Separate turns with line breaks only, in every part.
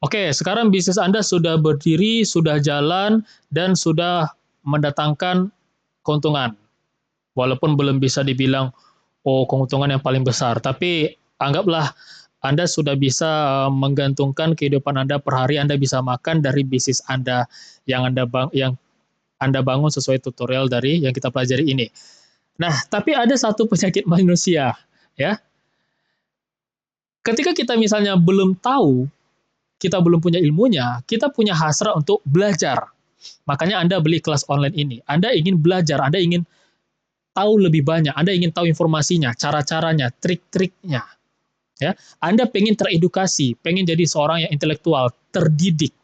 Oke, sekarang bisnis Anda sudah berdiri, sudah jalan, dan sudah mendatangkan keuntungan. Walaupun belum bisa dibilang, oh keuntungan yang paling besar, tapi anggaplah Anda sudah bisa menggantungkan kehidupan Anda per hari, Anda bisa makan dari bisnis Anda yang Anda bangun sesuai tutorial dari yang kita pelajari ini. Nah, tapi ada satu penyakit manusia, ya. Ketika kita misalnya belum tahu, kita belum punya ilmunya, kita punya hasrat untuk belajar. Makanya Anda beli kelas online ini. Anda ingin belajar, Anda ingin tahu lebih banyak, Anda ingin tahu informasinya, cara-caranya, trik-triknya. Ya, Anda pengen teredukasi, pengen jadi seorang yang intelektual, terdidik.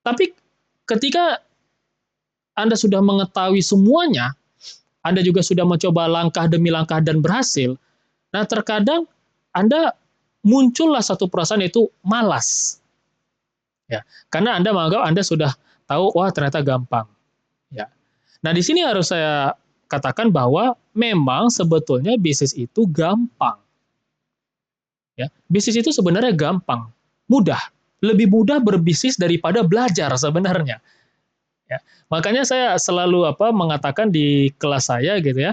Tapi ketika Anda sudah mengetahui semuanya, Anda juga sudah mencoba langkah demi langkah dan berhasil. Nah, terkadang Anda muncullah satu perasaan yaitu malas. Ya, karena Anda menganggap Anda sudah tahu, wah ternyata gampang. Ya. Nah, di sini harus saya katakan bahwa memang sebetulnya bisnis itu gampang. Ya, bisnis itu sebenarnya gampang, mudah, lebih mudah berbisnis daripada belajar sebenarnya. Ya, makanya saya selalu mengatakan di kelas saya gitu ya,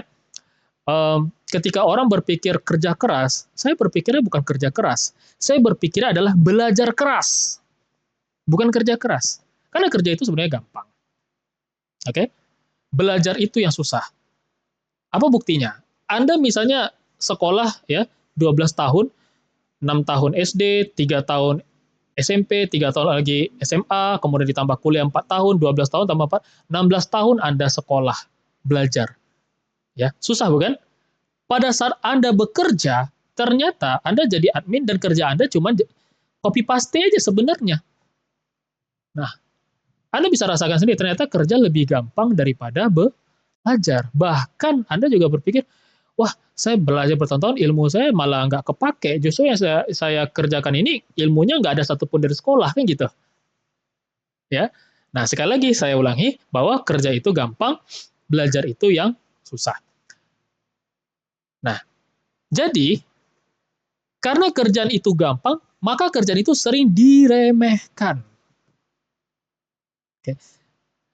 ketika orang berpikir kerja keras, saya berpikirnya bukan kerja keras, saya berpikirnya adalah belajar keras, bukan kerja keras. Karena kerja itu sebenarnya gampang, oke? Okay? Belajar itu yang susah. Apa buktinya? Anda misalnya sekolah ya 12 tahun, 6 tahun SD, 3 tahun SMP, 3 tahun lagi SMA, kemudian ditambah kuliah 4 tahun, 12 tahun tambah 4, 16 tahun Anda sekolah, belajar. Ya, susah bukan? Pada saat Anda bekerja, ternyata Anda jadi admin dan kerja Anda cuma copy paste aja sebenarnya. Nah, Anda bisa rasakan sendiri ternyata kerja lebih gampang daripada belajar. Bahkan Anda juga berpikir, wah, saya belajar bertahun-tahun, ilmu saya malah nggak kepake. Justru yang saya kerjakan ini, ilmunya nggak ada satupun dari sekolah, kan gitu. Ya. Nah, sekali lagi saya ulangi, bahwa kerja itu gampang, belajar itu yang susah. Nah, jadi, karena kerjaan itu gampang, maka kerjaan itu sering diremehkan. Oke.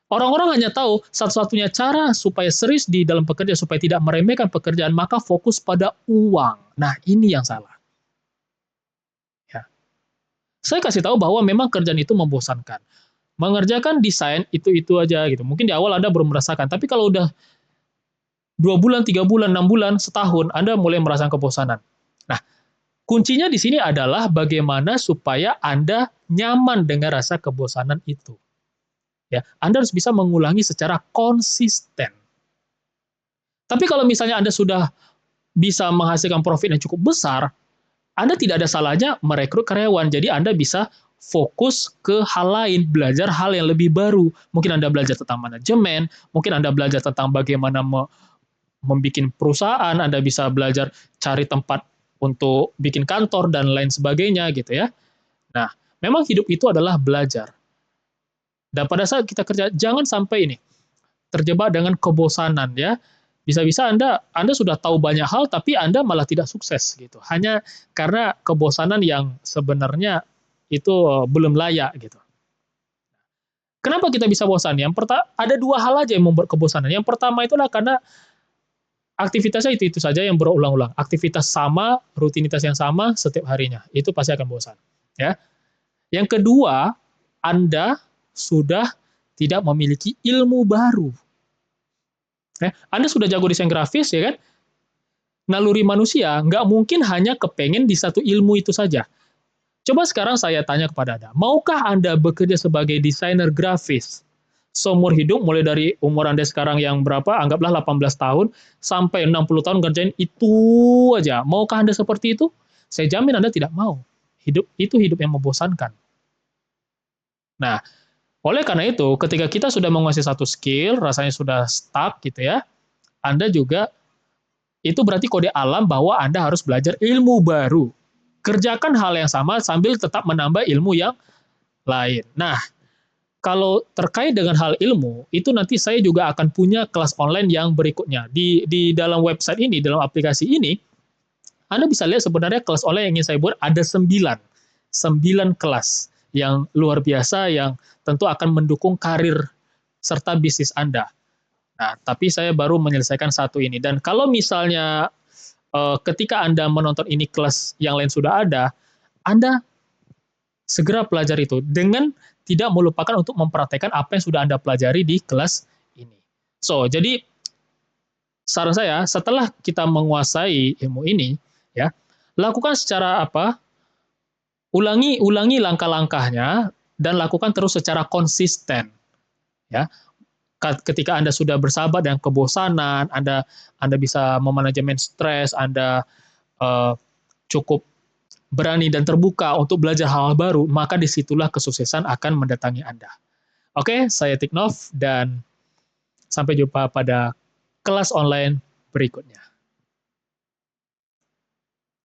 Orang-orang hanya tahu satu-satunya cara supaya serius di dalam pekerjaan, supaya tidak meremehkan pekerjaan, maka fokus pada uang. Nah, ini yang salah. Ya. Saya kasih tahu bahwa memang kerjaan itu membosankan. Mengerjakan desain itu aja gitu. Mungkin di awal Anda belum merasakan, tapi kalau udah 2 bulan, 3 bulan, 6 bulan, setahun, Anda mulai merasakan kebosanan. Nah, kuncinya di sini adalah bagaimana supaya Anda nyaman dengan rasa kebosanan itu. Ya, Anda harus bisa mengulangi secara konsisten. Tapi kalau misalnya Anda sudah bisa menghasilkan profit yang cukup besar, Anda tidak ada salahnya merekrut karyawan. Jadi Anda bisa fokus ke hal lain, belajar hal yang lebih baru. Mungkin Anda belajar tentang manajemen, mungkin Anda belajar tentang bagaimana membuat perusahaan, Anda bisa belajar cari tempat untuk bikin kantor dan lain sebagainya gitu ya. Nah, memang hidup itu adalah belajar. Dan pada saat kita kerja, jangan sampai ini terjebak dengan kebosanan ya. Bisa-bisa Anda sudah tahu banyak hal tapi Anda malah tidak sukses gitu. Hanya karena kebosanan yang sebenarnya itu belum layak gitu. Kenapa kita bisa bosan? Yang pertama ada dua hal aja yang membuat kebosanan. Yang pertama itulah karena aktivitasnya itu saja yang berulang-ulang. Aktivitas sama, rutinitas yang sama setiap harinya. Itu pasti akan bosan. Ya. Yang kedua, Anda sudah tidak memiliki ilmu baru. Ya, Anda sudah jago desain grafis, ya kan? Naluri manusia nggak mungkin hanya kepengen di satu ilmu itu saja. Coba sekarang saya tanya kepada Anda, maukah Anda bekerja sebagai desainer grafis seumur hidup, mulai dari umur Anda sekarang yang berapa, anggaplah 18 tahun, sampai 60 tahun kerjain itu aja. Maukah Anda seperti itu? Saya jamin Anda tidak mau. Hidup yang membosankan. Nah, oleh karena itu, ketika kita sudah menguasai satu skill, rasanya sudah stuck gitu ya, Anda juga itu berarti kode alam bahwa Anda harus belajar ilmu baru. Kerjakan hal yang sama sambil tetap menambah ilmu yang lain. Nah, kalau terkait dengan hal ilmu, itu nanti saya juga akan punya kelas online yang berikutnya. Di dalam website ini, dalam aplikasi ini, Anda bisa lihat sebenarnya kelas online yang ingin saya buat ada 9. 9 kelas. yang luar biasa yang tentu akan mendukung karir serta bisnis Anda. Nah, tapi saya baru menyelesaikan satu ini. Dan kalau misalnya ketika Anda menonton ini kelas yang lain sudah ada, Anda segera pelajari itu dengan tidak melupakan untuk mempraktekkan apa yang sudah Anda pelajari di kelas ini. So, jadi saran saya setelah kita menguasai ilmu ini, ya, lakukan secara apa? Ulangi langkah-langkahnya dan lakukan terus secara konsisten, ya. Ketika Anda sudah bersahabat dengan kebosanan, Anda bisa memanajemen stres, Anda cukup berani dan terbuka untuk belajar hal-hal baru, maka disitulah kesuksesan akan mendatangi Anda. Oke, saya Tiknov dan sampai jumpa pada kelas online berikutnya.